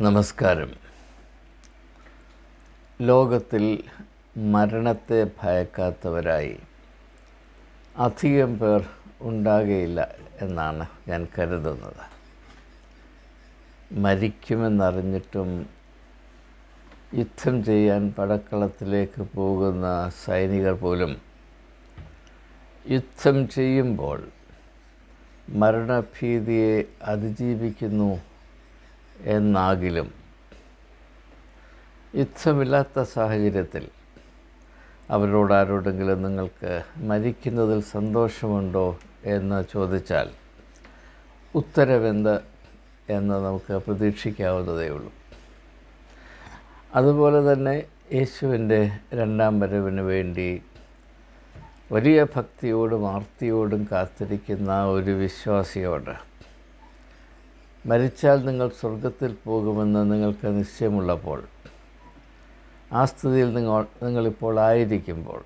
നമസ്കാരം. ലോകത്തിൽ മരണത്തെ ഭയക്കാത്തവരായി അധികം പേർ ഉണ്ടാകുകയില്ല എന്നാണ് ഞാൻ കരുതുന്നത്. മരിക്കുമെന്നറിഞ്ഞിട്ടും യുദ്ധം ചെയ്യാൻ പടക്കളത്തിലേക്ക് പോകുന്ന സൈനികർ പോലും യുദ്ധം ചെയ്യുമ്പോൾ മരണഭീതിയെ അതിജീവിക്കുന്നു എന്നാകിലും യുദ്ധമില്ലാത്ത സാഹചര്യത്തിൽ അവരോടാരോടെങ്കിലും നിങ്ങൾക്ക് മരിക്കുന്നതിൽ സന്തോഷമുണ്ടോ എന്ന് ചോദിച്ചാൽ ഉത്തരവെന്ത് എന്ന് നമുക്ക് പ്രതീക്ഷിക്കാവുന്നതേ ഉള്ളൂ. അതുപോലെ തന്നെ യേശുവിൻ്റെ രണ്ടാം വരവിന് വേണ്ടി വലിയ ഭക്തിയോടും ആർത്തിയോടും കാത്തിരിക്കുന്ന ഒരു വിശ്വാസിയോട് മരിച്ചാൽ നിങ്ങൾ സ്വർഗത്തിൽ പോകുമെന്ന് നിങ്ങൾക്ക് നിശ്ചയമുള്ളപ്പോൾ, ആ സ്ഥിതിയിൽ നിങ്ങളിപ്പോൾ ആയിരിക്കുമ്പോൾ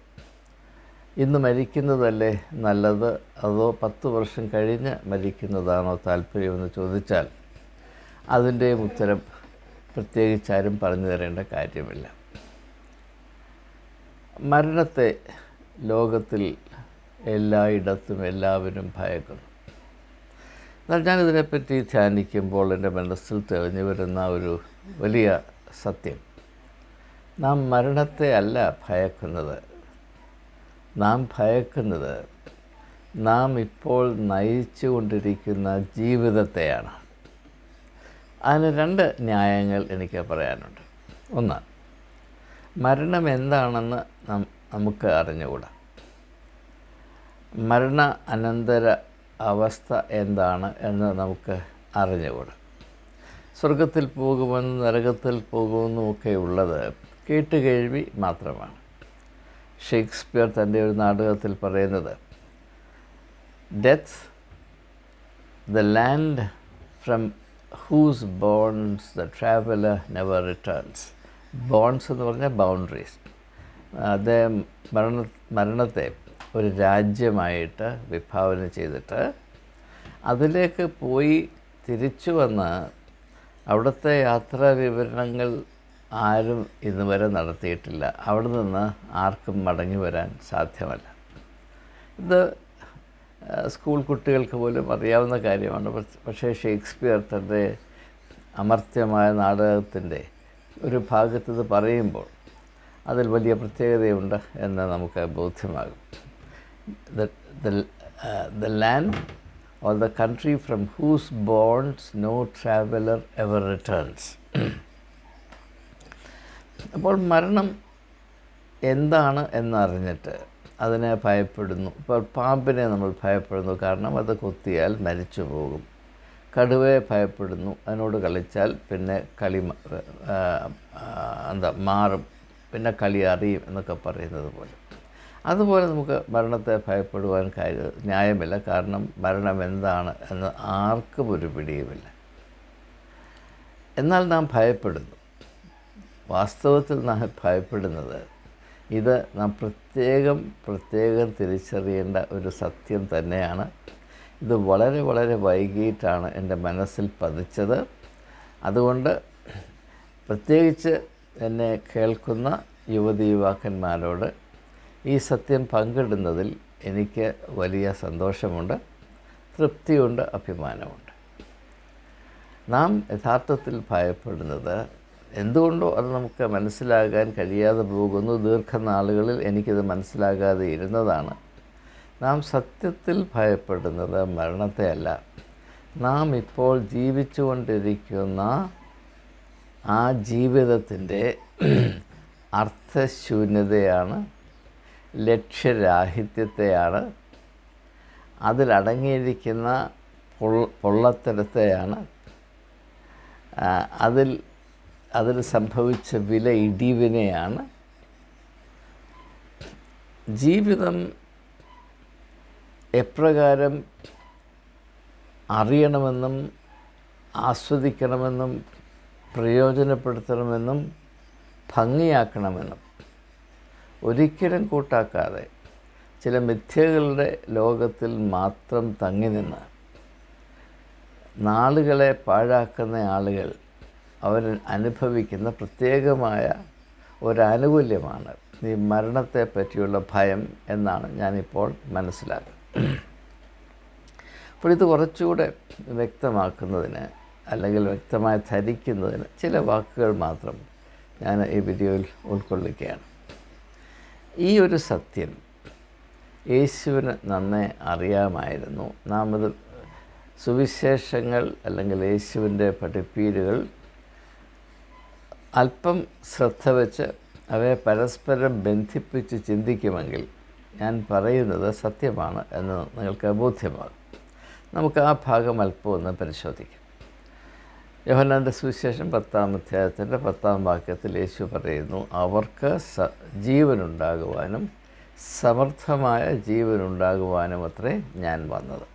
ഇന്ന് മരിക്കുന്നതല്ലേ നല്ലത്, അതോ 10 വർഷം കഴിഞ്ഞ് മരിക്കുന്നതാണോ താല്പര്യമെന്ന് ചോദിച്ചാൽ അതിൻ്റെയും ഉത്തരം പ്രത്യേകിച്ചാരും പറഞ്ഞു തരേണ്ട കാര്യമില്ല. മരണത്തെ ലോകത്തിൽ എല്ലായിടത്തും എല്ലാവരും ഭയക്കുന്നു. എന്നാൽ ഞാനിതിനെപ്പറ്റി ധ്യാനിക്കുമ്പോൾ എൻ്റെ മനസ്സിൽ തെളിഞ്ഞു വരുന്ന ഒരു വലിയ സത്യം, നാം മരണത്തെ അല്ല ഭയക്കുന്നത്. നാം ഭയക്കുന്നത് നാം ഇപ്പോൾ നയിച്ചു കൊണ്ടിരിക്കുന്ന ജീവിതത്തെയാണ്. അതിന് 2 ന്യായങ്ങൾ എനിക്ക് പറയാനുണ്ട്. ഒന്ന്, മരണം എന്താണെന്ന് നമുക്ക് അറിഞ്ഞുകൂടാ. മരണ അനന്തര അവസ്ഥ എന്താണ് എന്ന് നമുക്ക് അറിഞ്ഞുകൂടാ. സ്വർഗത്തിൽ പോകുമെന്നും നരകത്തിൽ പോകുമെന്നും ഒക്കെ ഉള്ളത് കേട്ടുകേഴ്വി മാത്രമാണ്. ഷേക്സ്പിയർ തൻ്റെ ഒരു നാടകത്തിൽ പറയുന്നത്, death the land from whose bourns the traveller never returns. Bourns എന്ന് പറഞ്ഞാൽ ബൗണ്ടറീസ്. അദ്ദേഹം മരണത്തെ ഒരു രാജ്യമായിട്ട് വിഭാവന ചെയ്തിട്ട് അതിലേക്ക് പോയി തിരിച്ചു വന്ന് അവിടുത്തെ യാത്രാ വിവരണങ്ങൾ ആരും ഇന്നുവരെ നടത്തിയിട്ടില്ല. അവിടെ നിന്ന് ആർക്കും മടങ്ങി വരാൻ സാധ്യമല്ല. ഇത് സ്കൂൾ കുട്ടികൾക്ക് പോലും അറിയാവുന്ന കാര്യമാണ്. പക്ഷേ ഷേക്സ്പിയർ തൻ്റെ അമർത്യമായ നാടകത്തിൻ്റെ ഒരു ഭാഗത്ത് ഇത് പറയുമ്പോൾ അതിൽ വലിയ പ്രത്യേകതയുണ്ട് എന്ന് നമുക്ക് ബോധ്യമാകും. The land or the country from whose bounds no traveler ever returns. അപ്പോൾ മരണം എന്താണ് എന്നറിഞ്ഞിട്ട് അതിനെ ഭയപ്പെടുന്നു. ഇപ്പോൾ പാമ്പിനെ നമ്മൾ ഭയപ്പെടുന്നു, കാരണം അത് കൊത്തിയാൽ മരിച്ചു പോകും. കടുവയെ ഭയപ്പെടുന്നു, അതിനോട് കളിച്ചാൽ പിന്നെ കളി മാറും, പിന്നെ കളി അറിയും എന്നൊക്കെ പറയുന്നത് പോലെ. അതുപോലെ നമുക്ക് മരണത്തെ ഭയപ്പെടുവാൻ ന്യായമില്ല. കാരണം മരണം എന്താണ് എന്ന് ആർക്കും ഒരു പിടിയുമില്ല. എന്നാൽ നാം ഭയപ്പെടുന്നു. വാസ്തവത്തിൽ നാം ഭയപ്പെടുന്നത് ഇത് നാം പ്രത്യേകം തിരിച്ചറിയേണ്ട ഒരു സത്യം തന്നെയാണ്. ഇത് വളരെ വളരെ വൈകിട്ടാണ് എൻ്റെ മനസ്സിൽ പതിച്ചത്. അതുകൊണ്ട് പ്രത്യേകിച്ച് എന്നെ കേൾക്കുന്ന യുവതി യുവാക്കന്മാരോട് ഈ സത്യം പങ്കിടുന്നതിൽ എനിക്ക് വലിയ സന്തോഷമുണ്ട്, തൃപ്തിയുണ്ട്, അഭിമാനമുണ്ട്. നാം യഥാർത്ഥത്തിൽ ഭയപ്പെടുന്നത് എന്തുകൊണ്ടോ അത് നമുക്ക് മനസ്സിലാകാൻ കഴിയാതെ പോകുന്നു. ദീർഘനാളുകളിൽ എനിക്കിത് മനസ്സിലാകാതെ ഇരുന്നതാണ്. നാം സത്യത്തിൽ ഭയപ്പെടുന്നത് മരണത്തെയല്ല, നാം ഇപ്പോൾ ജീവിച്ചു കൊണ്ടിരിക്കുന്ന ആ ജീവിതത്തിൻ്റെ അർത്ഥശൂന്യതയാണ്, ലക്ഷ്യരാഹിത്യത്തെയാണ്, അതിലടങ്ങിയിരിക്കുന്ന പൊള്ളത്തരത്തെയാണ്, അതിൽ സംഭവിച്ച വില ഇടിവിനെയാണ്. ജീവിതം എപ്രകാരം അറിയണമെന്നും ആസ്വദിക്കണമെന്നും പ്രയോജനപ്പെടുത്തണമെന്നും ഭംഗിയാക്കണമെന്നും ഒരിക്കലും കൂട്ടാക്കാതെ ചില മിഥ്യകളുടെ ലോകത്തിൽ മാത്രം തങ്ങി നിന്ന് നാളുകളെ പാഴാക്കുന്ന ആളുകൾ അവർ അനുഭവിക്കുന്ന പ്രത്യേകമായ ഒരാനുകൂല്യമാണ് ഈ മരണത്തെ പറ്റിയുള്ള ഭയം എന്നാണ് ഞാനിപ്പോൾ മനസ്സിലാക്കുന്നത്. അപ്പോൾ ഇത് കുറച്ചുകൂടെ വ്യക്തമാക്കുന്നതിന് അല്ലെങ്കിൽ വ്യക്തമായി ധരിക്കുന്നതിന് ചില വാക്കുകൾ മാത്രം ഞാൻ ഈ വീഡിയോയിൽ ഉൾക്കൊള്ളിക്കുകയാണ്. ഈ ഒരു സത്യം യേശുവിന് നന്നേ അറിയാമായിരുന്നു. നാം അത് സുവിശേഷങ്ങൾ അല്ലെങ്കിൽ യേശുവിൻ്റെ പഠിപ്പീരുകൾ അല്പം ശ്രദ്ധ വെച്ച് അവയെ പരസ്പരം ബന്ധിപ്പിച്ച് ചിന്തിക്കുമെങ്കിൽ ഞാൻ പറയുന്നത് സത്യമാണ് എന്ന് നിങ്ങൾക്ക് ബോധ്യമാകും. നമുക്ക് ആ ഭാഗം അല്പം ഒന്ന് പരിശോധിക്കാം. യോഹന്നാൻ്റെ സുവിശേഷം 10-ാം അധ്യായത്തിൻ്റെ 10-ാം വാക്യത്തിൽ യേശു പറയുന്നു, അവർക്ക് ജീവനുണ്ടാകുവാനും സമർത്ഥമായ ജീവനുണ്ടാകുവാനും അത്രേ ഞാൻ വന്നത്.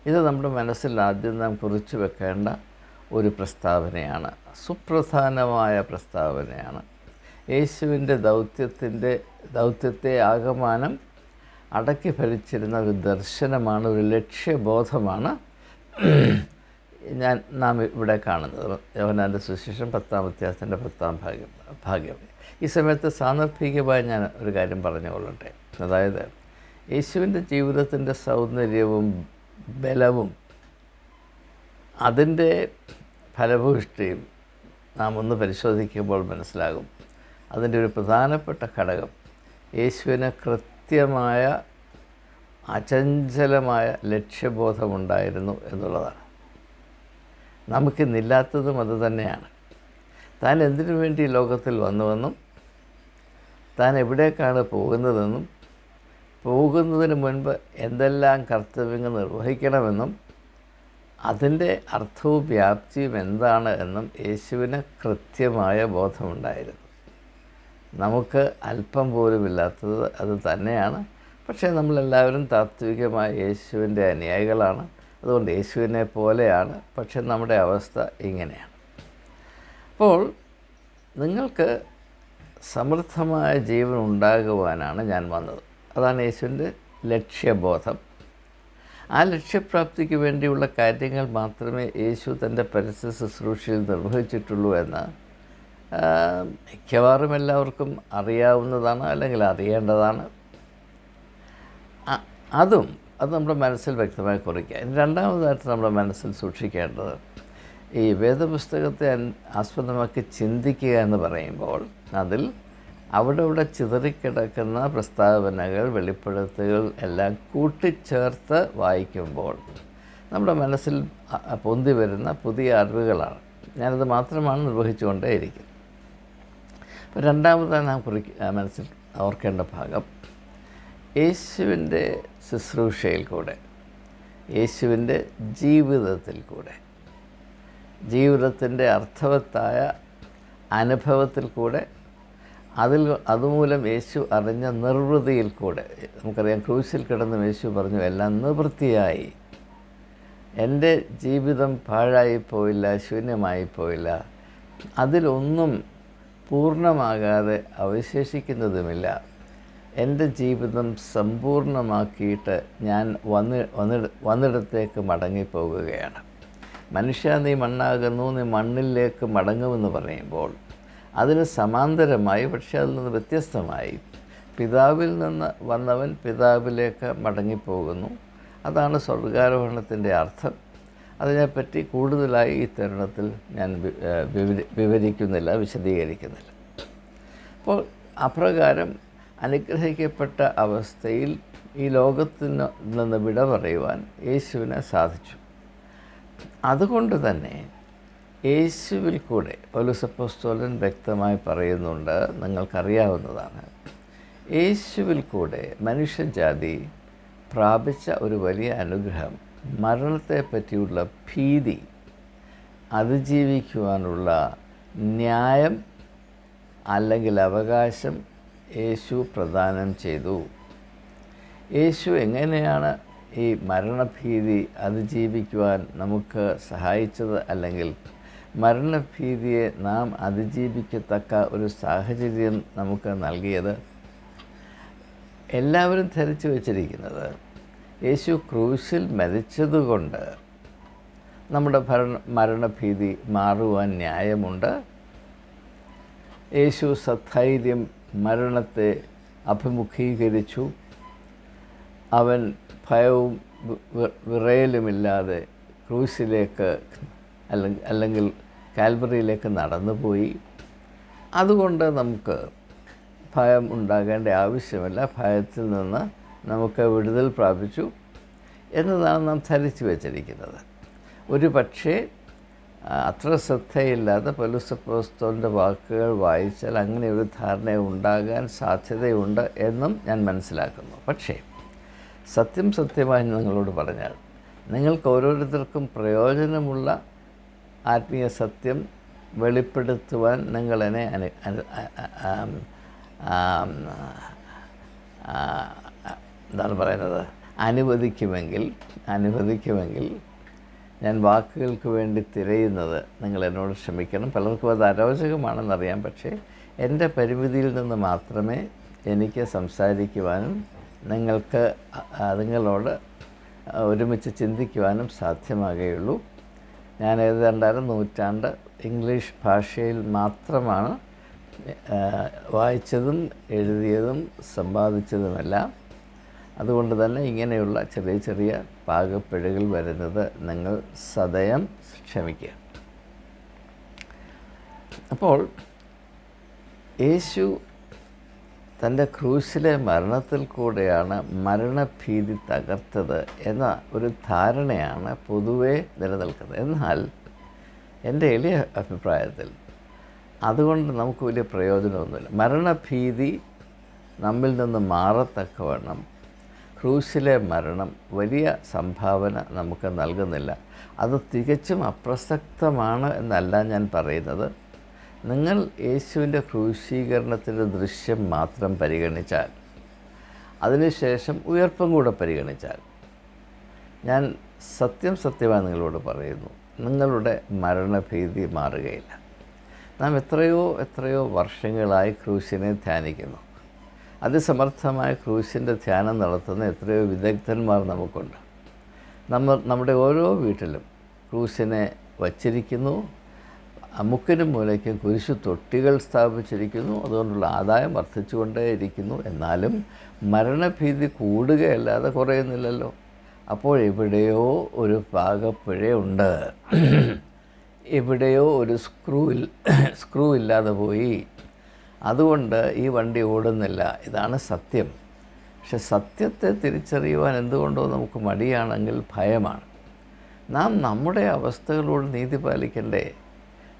ഇത് നമ്മുടെ മനസ്സിൽ ആദ്യം നാം കുറിച്ചു വെക്കേണ്ട ഒരു പ്രസ്താവനയാണ്, സുപ്രധാനമായ പ്രസ്താവനയാണ്. യേശുവിൻ്റെ ദൗത്യത്തെ ആകമാനം അടക്കി ഭരിച്ചിരുന്ന ഒരു ദർശനമാണ്, ഒരു ലക്ഷ്യബോധമാണ് നാം ഇവിടെ കാണുന്നത്. യോഹന്നാൻ്റെ സുവിശേഷം 10-ാം അധ്യായത്തിൻ്റെ 10-ാം ഭാഗ്യം. ഈ സമയത്ത് സാന്ദർഭികമായി ഞാൻ ഒരു കാര്യം പറഞ്ഞുകൊള്ളട്ടെ. അതായത് യേശുവിൻ്റെ ജീവിതത്തിൻ്റെ സൗന്ദര്യവും ബലവും അതിൻ്റെ ഫലഭൂഷ്ടിയും നാം ഒന്ന് പരിശോധിക്കുമ്പോൾ മനസ്സിലാകും. അതിൻ്റെ ഒരു പ്രധാനപ്പെട്ട ഘടകം യേശുവിന് കൃത്യമായ അചഞ്ചലമായ ലക്ഷ്യബോധമുണ്ടായിരുന്നു എന്നുള്ളതാണ്. നമുക്കിന്നില്ലാത്തതും അതുതന്നെയാണ്. താൻ എന്തിനു വേണ്ടി ലോകത്തിൽ വന്നുവെന്നും താൻ എവിടേക്കാണ് പോകുന്നതെന്നും പോകുന്നതിന് മുൻപ് എന്തെല്ലാം കർത്തവ്യങ്ങൾ നിർവഹിക്കണമെന്നും അതിൻ്റെ അർത്ഥവും വ്യാപ്തിയും എന്താണ് എന്നും യേശുവിന് കൃത്യമായ ബോധമുണ്ടായിരുന്നു. നമുക്ക് അല്പം പോലും ഇല്ലാത്തത് അത് തന്നെയാണ്. പക്ഷേ നമ്മളെല്ലാവരും താത്വികമായ യേശുവിൻ്റെ അനുയായികളാണ്. അതുകൊണ്ട് യേശുവിനെ പോലെയാണ്. പക്ഷെ നമ്മുടെ അവസ്ഥ ഇങ്ങനെയാണ്. അപ്പോൾ നിങ്ങൾക്ക് സമൃദ്ധമായ ജീവൻ ഉണ്ടാകുവാനാണ് ഞാൻ വന്നത്. അതാണ് യേശുവിൻ്റെ ലക്ഷ്യബോധം. ആ ലക്ഷ്യപ്രാപ്തിക്ക് വേണ്ടിയുള്ള കാര്യങ്ങൾ മാത്രമേ യേശു തൻ്റെ പരസ്യ ശുശ്രൂഷയിൽ നിർവഹിച്ചിട്ടുള്ളൂ എന്ന് മിക്കവാറും എല്ലാവർക്കും അറിയാവുന്നതാണ്, അല്ലെങ്കിൽ അറിയേണ്ടതാണ്. അത് നമ്മുടെ മനസ്സിൽ വ്യക്തമായി കുറിക്കുക. രണ്ടാമതായിട്ട് നമ്മുടെ മനസ്സിൽ സൂക്ഷിക്കേണ്ടത്, ഈ വേദപുസ്തകത്തെ ആസ്പദമാക്കി ചിന്തിക്കുക എന്ന് പറയുമ്പോൾ അതിൽ അവിടെ ചിതറിക്കിടക്കുന്ന പ്രസ്താവനകൾ, വെളിപ്പെടുത്തുകൾ എല്ലാം കൂട്ടിച്ചേർത്ത് വായിക്കുമ്പോൾ നമ്മുടെ മനസ്സിൽ പൊന്തി വരുന്ന പുതിയ അറിവുകളാണ്. ഞാനത് മാത്രമാണ് നിർവഹിച്ചുകൊണ്ടേയിരിക്കുന്നത്. അപ്പോൾ രണ്ടാമതാണ് നാം മനസ്സിൽ ഓർക്കേണ്ട ഭാഗം, യേശുവിൻ്റെ ശുശ്രൂഷയിൽ കൂടെ, യേശുവിൻ്റെ ജീവിതത്തിൽ കൂടെ, ജീവിതത്തിൻ്റെ അർത്ഥവത്തായ അനുഭവത്തിൽ കൂടെ, അതുമൂലം യേശു അറിഞ്ഞ നിർവൃതിയിൽ കൂടെ. നമുക്കറിയാം, ക്രൂശിൽ കിടന്ന് യേശു പറഞ്ഞു, എല്ലാം നിവൃത്തിയായി. എൻ്റെ ജീവിതം പാഴായിപ്പോയില്ല, ശൂന്യമായിപ്പോയില്ല, അതിലൊന്നും പൂർണ്ണമാകാതെ അവശേഷിക്കുന്നതുമില്ല. എൻ്റെ ജീവിതം സമ്പൂർണ്ണമാക്കിയിട്ട് ഞാൻ വന്നിടത്തേക്ക് മടങ്ങിപ്പോകുകയാണ്. മനുഷ്യ, നീ മണ്ണാകുന്നു, നീ മണ്ണിലേക്ക് മടങ്ങുമെന്ന് പറയുമ്പോൾ അതിന് സമാന്തരമായി, പക്ഷേ അതിൽ നിന്ന് വ്യത്യസ്തമായി, പിതാവിൽ നിന്ന് വന്നവൻ പിതാവിലേക്ക് മടങ്ങിപ്പോകുന്നു. അതാണ് സ്വർഗാരോഹണത്തിൻ്റെ അർത്ഥം. അതിനെപ്പറ്റി കൂടുതലായി ഈ തരുണത്തിൽ ഞാൻ വിവരിക്കുന്നില്ല, വിശദീകരിക്കുന്നില്ല. അപ്പോൾ അപ്രകാരം അനുഗ്രഹിക്കപ്പെട്ട അവസ്ഥയിൽ ഈ ലോകത്തിന് നിന്ന് വിട പറയുവാൻ യേശുവിനെ സാധിച്ചു. അതുകൊണ്ട് തന്നെ യേശുവിൽ കൂടെ പൗലോസ് അപ്പോസ്തലൻ വ്യക്തമായി പറയുന്നുണ്ട്, നിങ്ങൾക്കറിയാവുന്നതാണ്, യേശുവിൽ കൂടെ മനുഷ്യജാതി പ്രാപിച്ച ഒരു വലിയ അനുഗ്രഹം, മരണത്തെ പറ്റിയുള്ള ഭീതി അതിജീവിക്കുവാനുള്ള ന്യായം അല്ലെങ്കിൽ അവകാശം യേശു പ്രദാനം ചെയ്തു. യേശു എങ്ങനെയാണ് ഈ മരണഭീതി അതിജീവിക്കുവാൻ നമുക്ക് സഹായിച്ചത്, അല്ലെങ്കിൽ മരണഭീതിയെ നാം അതിജീവിക്കത്തക്ക ഒരു സാഹചര്യം നമുക്ക് നൽകിയത്? എല്ലാവരും ധരിച്ചു വച്ചിരിക്കുന്നത് യേശു ക്രൂശിൽ മരിച്ചതുകൊണ്ട് നമ്മുടെ മരണഭീതി മാറുവാൻ ന്യായമുണ്ട്. യേശു സധൈര്യം മരണത്തെ അഭിമുഖീകരിച്ചു. അവൻ ഭയവും വിറയലുമില്ലാതെ ക്രൂശിലേക്ക് അല്ലെങ്കിൽ കാൽവറിയിലേക്ക് നടന്നുപോയി. അതുകൊണ്ട് നമുക്ക് ഭയം ഉണ്ടാകേണ്ട ആവശ്യമില്ല. ഭയത്തിൽ നിന്ന് നമുക്ക് വിടുതൽ പ്രാപിച്ചു എന്നതാണ് നാം ധരിച്ചു വച്ചിരിക്കുന്നത്. ഒരു പക്ഷേ അത്ര ശ്രദ്ധയില്ലാതെ പൗലോസ് അപ്പോസ്തലൻ്റെ വാക്കുകൾ വായിച്ചാൽ അങ്ങനെ ഒരു ധാരണ ഉണ്ടാകാൻ സാധ്യതയുണ്ട് എന്നും ഞാൻ മനസ്സിലാക്കുന്നു. പക്ഷേ സത്യമായി നിങ്ങളോട് പറഞ്ഞാൽ നിങ്ങൾക്ക് ഓരോരുത്തർക്കും പ്രയോജനമുള്ള ആത്മീയ സത്യം വെളിപ്പെടുത്തുവാൻ നിങ്ങളെന്നെ എന്താണ് പറയുന്നത് അനുവദിക്കുമെങ്കിൽ ഞാൻ വാക്കുകൾക്ക് വേണ്ടി തിരയുന്നത് നിങ്ങൾ എന്നോട് ക്ഷമിക്കണം. പലർക്കും അത് അരോചകമാണെന്നറിയാം. പക്ഷേ എൻ്റെ പരിമിതിയിൽ നിന്ന് മാത്രമേ എനിക്ക് സംസാരിക്കുവാനും നിങ്ങളോട് ഒരുമിച്ച് ചിന്തിക്കുവാനും സാധ്യമാകുകയുള്ളൂ. ഞാൻ ഏതാണ്ട് നൂറ്റാണ്ട് ഇംഗ്ലീഷ് ഭാഷയിൽ മാത്രമാണ് വായിച്ചതും എഴുതിയതും സമ്പാദിച്ചതുമെല്ലാം. അതുകൊണ്ട് തന്നെ ഇങ്ങനെയുള്ള ചെറിയ പാകപ്പിഴകൾ വരുന്നത് നിങ്ങൾ സദയം ക്ഷമിക്കുക. അപ്പോൾ യേശു തൻ്റെ ക്രൂശിലെ മരണത്തിൽ കൂടെയാണ് മരണഭീതി തകർത്തത് എന്ന ഒരു ധാരണയാണ് പൊതുവെ നിലനിൽക്കുന്നത്. എന്നാൽ എൻ്റെ എളിയ അഭിപ്രായത്തിൽ അതുകൊണ്ട് നമുക്ക് വലിയ പ്രയോജനമൊന്നുമില്ല. മരണഭീതി നമ്മിൽ നിന്ന് മാറത്തക്കവണ്ണം ക്രൂശിലെ മരണം വലിയ സംഭാവന നമുക്ക് നൽകുന്നില്ല. അത് തികച്ചും അപ്രസക്തമാണ് എന്നല്ല ഞാൻ പറയുന്നത്. നിങ്ങൾ യേശുവിൻ്റെ ക്രൂശീകരണത്തിൻ്റെ ദൃശ്യം മാത്രം പരിഗണിച്ചാൽ, അതിനുശേഷം ഉയർപ്പും കൂടെ പരിഗണിച്ചാൽ, ഞാൻ സത്യമായി നിങ്ങളോട് പറയുന്നു, നിങ്ങളുടെ മരണഭീതി മാറുകയില്ല. നാം എത്രയോ വർഷങ്ങളായി ക്രൂശിനെ ധ്യാനിക്കുന്നു. അതിസമർത്ഥമായ ക്രൂശിൻ്റെ ധ്യാനം നടത്തുന്ന എത്രയോ വിദഗ്ധന്മാർ നമുക്കുണ്ട്. നമ്മുടെ ഓരോ വീട്ടിലും ക്രൂശിനെ വച്ചിരിക്കുന്നു. മുക്കിനും മൂലയ്ക്കും കുരിശു തൊട്ടികൾ സ്ഥാപിച്ചിരിക്കുന്നു. അതുകൊണ്ടുള്ള ആദായം വർദ്ധിച്ചുകൊണ്ടേയിരിക്കുന്നു. എന്നാലും മരണഭീതി കൂടുകയല്ലാതെ കുറയുന്നില്ലല്ലോ. അപ്പോൾ എവിടെയോ ഒരു പാകപ്പിഴയുണ്ട്. എവിടെയോ ഒരു സ്ക്രൂ ഇല്ലാതെ പോയി. അതുകൊണ്ട് ഈ വണ്ടി ഓടുന്നില്ല. ഇതാണ് സത്യം. പക്ഷെ സത്യത്തെ തിരിച്ചറിയുവാൻ എന്തുകൊണ്ടോ നമുക്ക് മടിയാണെങ്കിൽ ഭയമാണ്. നാം നമ്മുടെ അവസ്ഥകളോട് നീതി പാലിക്കണ്ടേ?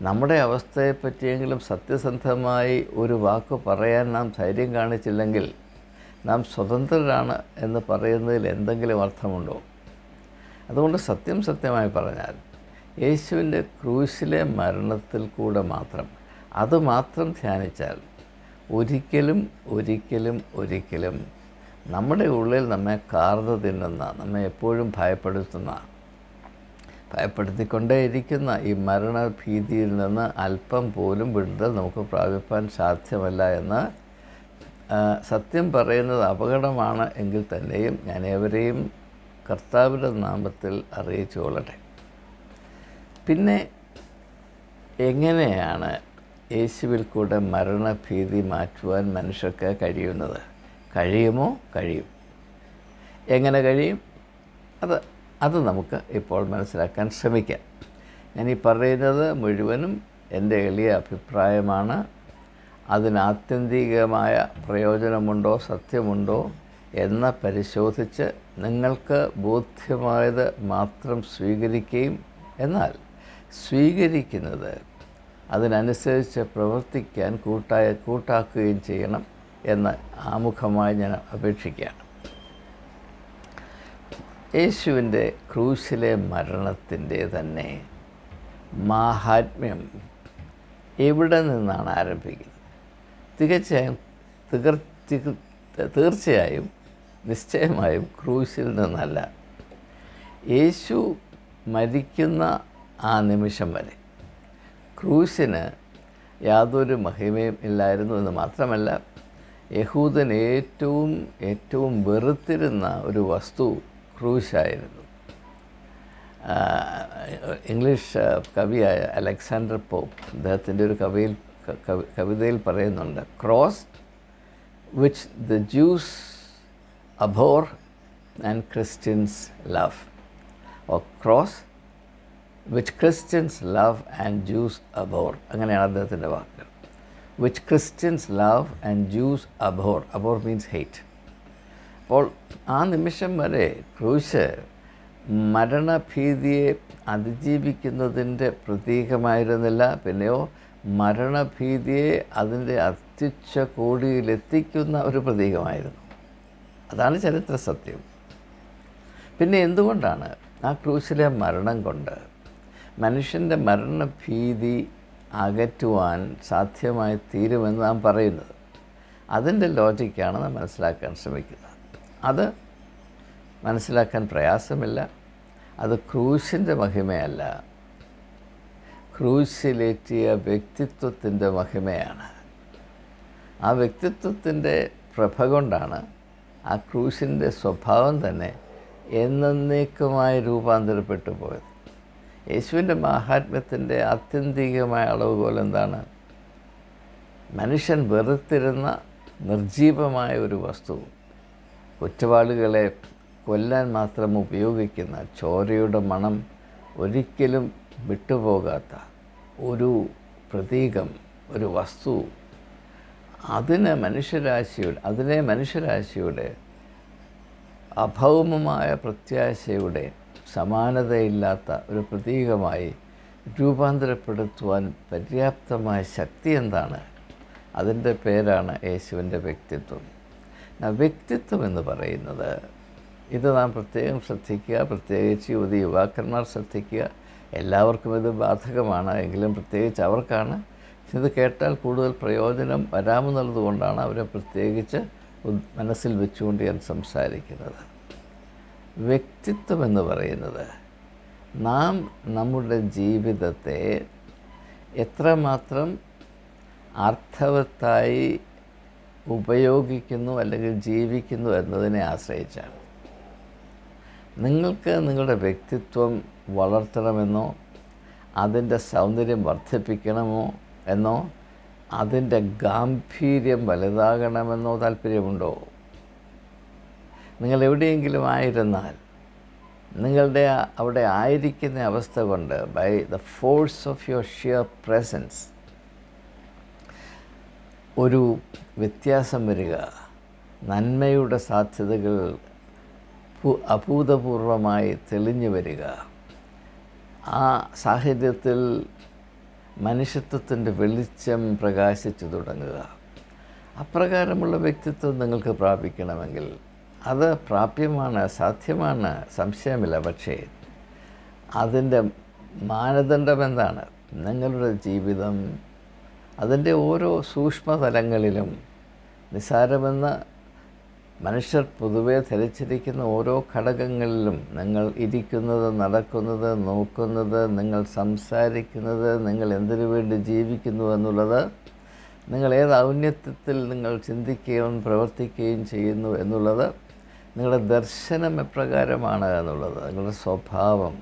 നമ്മുടെ അവസ്ഥയെപ്പറ്റിയെങ്കിലും സത്യസന്ധമായി ഒരു വാക്ക് പറയാൻ നാം ധൈര്യം കാണിച്ചില്ലെങ്കിൽ നാം സ്വതന്ത്രരാണ് എന്ന് പറയുന്നതിൽ എന്തെങ്കിലും അർത്ഥമുണ്ടോ? അതുകൊണ്ട് സത്യമായി പറഞ്ഞാൽ യേശുവിൻ്റെ ക്രൂശിലെ മരണത്തിൽ കൂടെ മാത്രം അതുമാത്രം ധ്യാനിച്ചാൽ ഒരിക്കലും നമ്മുടെ ഉള്ളിൽ നമ്മെ കാർന്നു തിന്നുന്ന, നമ്മെ എപ്പോഴും ഭയപ്പെടുത്തിക്കൊണ്ടേയിരിക്കുന്ന ഈ മരണഭീതിയിൽ നിന്ന് അല്പം പോലും വിടുതൽ നമുക്ക് പ്രാപിപ്പാൻ സാധ്യമല്ല എന്ന് സത്യം പറയുന്നത് അപകടമാണ് എങ്കിൽ തന്നെയും ഞാൻ ഏവരെയും കർത്താവിൻ്റെ നാമത്തിൽ അറിയിച്ചു കൊള്ളട്ടെ. പിന്നെ എങ്ങനെയാണ് യേശുവിൽ കൂടെ മരണഭീതി മാറ്റുവാൻ മനുഷ്യർക്ക് കഴിയുന്നത്? കഴിയും. എങ്ങനെ കഴിയും? അത് നമുക്ക് ഇപ്പോൾ മനസ്സിലാക്കാൻ ശ്രമിക്കാം. ഞാനീ പറയുന്നത് മുഴുവനും എൻ്റെ എളിയ അഭിപ്രായമാണ്. അതിന് ആത്യന്തികമായ പ്രയോജനമുണ്ടോ, സത്യമുണ്ടോ എന്ന് പരിശോധിച്ച് നിങ്ങൾക്ക് ബോധ്യമായത് മാത്രം സ്വീകരിക്കുകയും, എന്നാൽ സ്വീകരിക്കുന്നത് അതിനനുസരിച്ച് പ്രവർത്തിക്കാൻ കൂട്ടാക്കുകയും ചെയ്യണം എന്ന് ആമുഖമായി ഞാൻ അപേക്ഷിക്കുകയാണ്. യേശുവിൻ്റെ ക്രൂശിലെ മരണത്തിൻ്റെ തന്നെ മാഹാത്മ്യം എവിടെ നിന്നാണ് ആരംഭിക്കുന്നത്? തീർച്ചയായും നിശ്ചയമായും ക്രൂശിൽ നിന്നല്ല. യേശു മരിക്കുന്ന ആ നിമിഷം വരെ ക്രൂശിന് യാതൊരു മഹിമയും ഇല്ലായിരുന്നു എന്ന് മാത്രമല്ല, യഹൂദൻ ഏറ്റവും വെറുത്തിരുന്ന ഒരു വസ്തു ക്രൂശായിരുന്നു. ഇംഗ്ലീഷ് കവിയായ അലക്സാണ്ടർ പോപ്പ് അദ്ദേഹത്തിൻ്റെ ഒരു കവിതയിൽ പറയുന്നുണ്ട്, cross which the Jews abhor and Christians love, or cross which Christians love and Jews abhor, അങ്ങനെയാണ് അദ്ദേഹത്തിൻ്റെ വാക്കുകൾ. Which Christians love and Jews abhor, abhor means hate. അപ്പോൾ ആ നിമിഷം വരെ ക്രൂശ് മരണഭീതിയെ അതിജീവിക്കുന്നതിൻ്റെ പ്രതീകമായിരുന്നില്ല, പിന്നെയോ മരണഭീതിയെ അതിൻ്റെ അത്യുച്ഛ കോടിയിലെത്തിക്കുന്ന ഒരു പ്രതീകമായിരുന്നു. അതാണ് ചരിത്ര സത്യം. പിന്നെ എന്തുകൊണ്ടാണ് ആ ക്രൂശിലെ മരണം കൊണ്ട് മനുഷ്യൻ്റെ മരണഭീതി അകറ്റുവാൻ സാധ്യമായി തീരുമെന്ന് നാം പറയുന്നത്? അതിൻ്റെ ലോജിക്കാണ് നാം മനസ്സിലാക്കാൻ ശ്രമിക്കുന്നത്. അത് മനസ്സിലാക്കാൻ പ്രയാസമില്ല. അത് ക്രൂശിൻ്റെ മഹിമയല്ല, ക്രൂശിലേറ്റിയ വ്യക്തിത്വത്തിൻ്റെ മഹിമയാണ്. ആ വ്യക്തിത്വത്തിൻ്റെ പ്രഭ കൊണ്ടാണ് ആ ക്രൂശിൻ്റെ സ്വഭാവം തന്നെ എന്നേക്കുമായി രൂപാന്തരപ്പെട്ടു പോയത്. യേശുവിൻ്റെ മാഹാത്മ്യത്തിൻ്റെ ആത്യന്തികമായ അളവുകോൽ എന്താണ്? മനുഷ്യൻ വെറുത്തിരുന്ന നിർജീവമായ ഒരു വസ്തു, കുറ്റവാളികളെ കൊല്ലാൻ മാത്രം ഉപയോഗിക്കുന്ന ചോരയുടെ മണം ഒരിക്കലും വിട്ടുപോകാത്ത ഒരു പ്രതീകം, ഒരു വസ്തു, അതിനെ മനുഷ്യരാശിയുടെ അഭൗമമായ പ്രത്യാശയുടെ സമാനതയില്ലാത്ത ഒരു പ്രതീകമായി രൂപാന്തരപ്പെടുത്തുവാൻ പര്യാപ്തമായ ശക്തി എന്താണ്? അതിൻ്റെ പേരാണ് യേശുവിൻ്റെ വ്യക്തിത്വം. വ്യക്തിത്വം എന്ന് പറയുന്നത്, ഇത് നാം പ്രത്യേകം ശ്രദ്ധിക്കുക, പ്രത്യേകിച്ച് യുവാക്കന്മാർ ശ്രദ്ധിക്കുക. എല്ലാവർക്കും ഇത് ബാധകമാണ്, എങ്കിലും പ്രത്യേകിച്ച് അവർക്കാണ് ഇത് കേട്ടാൽ കൂടുതൽ പ്രയോജനം വരാമെന്നുള്ളത് കൊണ്ടാണ് അവരെ പ്രത്യേകിച്ച് മനസ്സിൽ വെച്ചുകൊണ്ട് ഞാൻ സംസാരിക്കുന്നത്. വ്യക്തിത്വം എന്ന് പറയുന്നത് നാം നമ്മുടെ ജീവിതത്തെ എത്രമാത്രം അർത്ഥവത്തായി ഉപയോഗിക്കുന്നു അല്ലെങ്കിൽ ജീവിക്കുന്നു എന്നതിനെ ആശ്രയിച്ചാണ്. നിങ്ങൾക്ക് നിങ്ങളുടെ വ്യക്തിത്വം വളർത്തണമെന്നോ അതിൻ്റെ സൗന്ദര്യം വർദ്ധിപ്പിക്കണമോ എന്നോ അതിൻ്റെ ഗാംഭീര്യം വലുതാകണമെന്നോ താല്പര്യമുണ്ടോ? നിങ്ങൾ എവിടെയെങ്കിലും ആയിരുന്നാൽ നിങ്ങളുടെ അവിടെ ആയിരിക്കുന്ന അവസ്ഥ കൊണ്ട്, by the force of your sheer presence, ഒരു വ്യത്യാസം വരിക, നന്മയുടെ സാധ്യതകൾ അഭൂതപൂർവമായി തെളിഞ്ഞു വരിക, ആ സാഹചര്യത്തിൽ മനുഷ്യത്വത്തിൻ്റെ വെളിച്ചം പ്രകാശിച്ചു തുടങ്ങുക. അപ്രകാരമുള്ള വ്യക്തിത്വം നിങ്ങൾക്ക് പ്രാപിക്കണമെങ്കിൽ അത് പ്രാപ്യമാണ്, സാധ്യമാണ്, സംശയമില്ല. പക്ഷേ അതിൻ്റെ മാനദണ്ഡം എന്താണ്? നിങ്ങളുടെ ജീവിതം അതിൻ്റെ ഓരോ സൂക്ഷ്മതലങ്ങളിലും, നിസ്സാരമെന്ന് മനുഷ്യർ പൊതുവെ ധരിച്ചിരിക്കുന്ന ഓരോ ഘടകങ്ങളിലും, നിങ്ങൾ ഇരിക്കുന്നത്, നടക്കുന്നത്, നോക്കുന്നത്, നിങ്ങൾ സംസാരിക്കുന്നത്, നിങ്ങൾ എന്തിനു വേണ്ടി ജീവിക്കുന്നു എന്നുള്ളത്, നിങ്ങൾ ഏത് ഔന്നത്യത്തിൽ നിങ്ങൾ ചിന്തിക്കുകയും പ്രവർത്തിക്കുകയും ചെയ്യുന്നു എന്നുള്ളത്, നിങ്ങളുടെ ദർശനം എപ്രകാരമാണ് എന്നുള്ളത്, നിങ്ങളുടെ സ്വഭാവം,